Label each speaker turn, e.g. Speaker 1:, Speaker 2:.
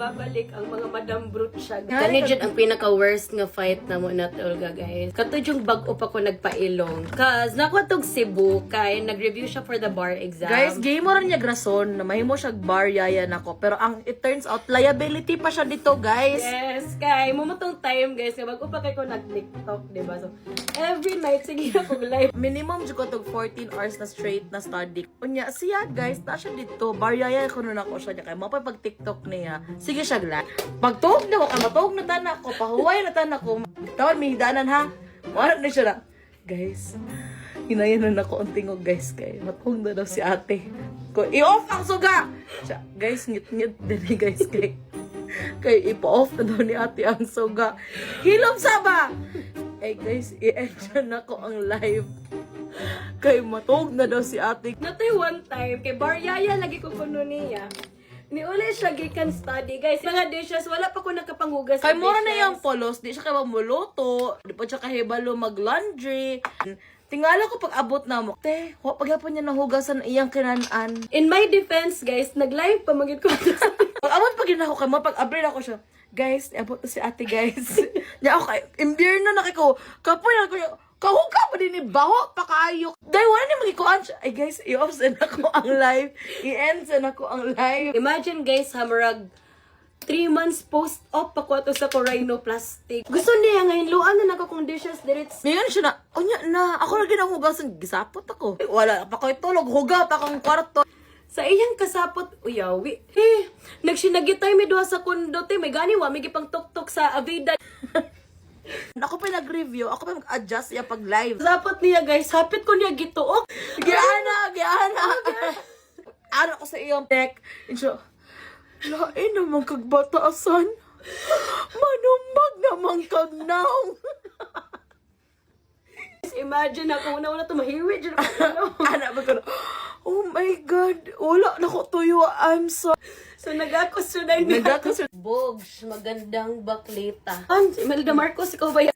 Speaker 1: nagbabalik ang mga Madam Brute siya. Kani dyan ang pinaka-worst nga fight na mo na Olga, guys. Katod yung bag-up ako nagpailong. Cause nakuha Cebu, kay nag-review siya for the bar exam.
Speaker 2: Guys, game mo rin niya grason na mahimo siya bar yaya nako. Pero it turns out, liability pa siya dito, guys.
Speaker 1: Yes, kay mumatong time, guys. Bag-up pa kay ko nag-TikTok, diba? So, every night, sige na kong live.
Speaker 2: Minimum dyan ko tog 14 hours na straight na study. Unya, siya guys, na siya dito. Baryaya ko nun ako siya niya. Kaya mapay pag TikTok niya. Sige siya gla. Pagtuog na ko, kamatuog na tanak ko, pahuway na tanak ko. Tawad, may hidanan ha. Marat na siya na. Guys, hinayanan ako ang tingog guys. Kaya matuog na daw si ate. Ko, i-off ang suga! Siya, guys, ngit-ngit din guys. Kaya ipa-off na daw ni ate ang suga. Hilom saba! Eh guys, i-end na ko ang live. Kay matog na daw si ate.
Speaker 1: Natay one time, kay Baryaya lagi ko kuno niya. Niuli siya gikan study, guys. Mga dishes, wala pa ko nakapanghugas.
Speaker 2: Kay mura na yung polos, di siya kaya mamuluto. Di pa siya kahibalo mag-laundry. Tingala ko pag abot na mo. Te, paghapon niya nahugasan iyang kinanan.
Speaker 1: In my defense, guys, nag-live pa magid ko.
Speaker 2: Pag abot pa gina ko kay mo, pag abrin ako siya. Guys, abot na si ate guys. Nya ako kay imbierno na kay ko. Kapoy na ko yung kahuka pa din ni baho pa kayo. Dahil wala ni magikuan siya. Ay guys, i-off na ako ang live. I-end na ako ang live.
Speaker 1: Imagine, guys, hamarag 3 months post-op pa ko ito sa rhinoplastic. Gusto niya ngayon, luan na nako kong dishes direct.
Speaker 2: Ngayon siya na, unya na, ako lagi na hugasan, gisapot ako. Wala pa ko itulog, huga pa akong kwarto.
Speaker 1: Sa iyang kasapot, uyawi. Nagsinagitay mi duha sa kundo, te. May gani wa, may gipang tok-tok sa Avida.
Speaker 2: Ako pa nag-review, ako pa mag-adjust iya pag live.
Speaker 1: Kasapot niya, guys. Hapit ko niya gituok.
Speaker 2: Giana. Ano ko sa iyong deck. And siya, lain naman kag bataasan. Manumbag naman kag naong.
Speaker 1: Imagine ako, una-una tumahiwi dyan ako.
Speaker 2: Anak ba ko na, oh my God, wala na ko tuyo, I'm so...
Speaker 1: So, nag-ako sunay niya.
Speaker 2: Nagkakasunod.
Speaker 1: Bogs, magandang baklita. Si Imelda Marcos, ikaw ba yan?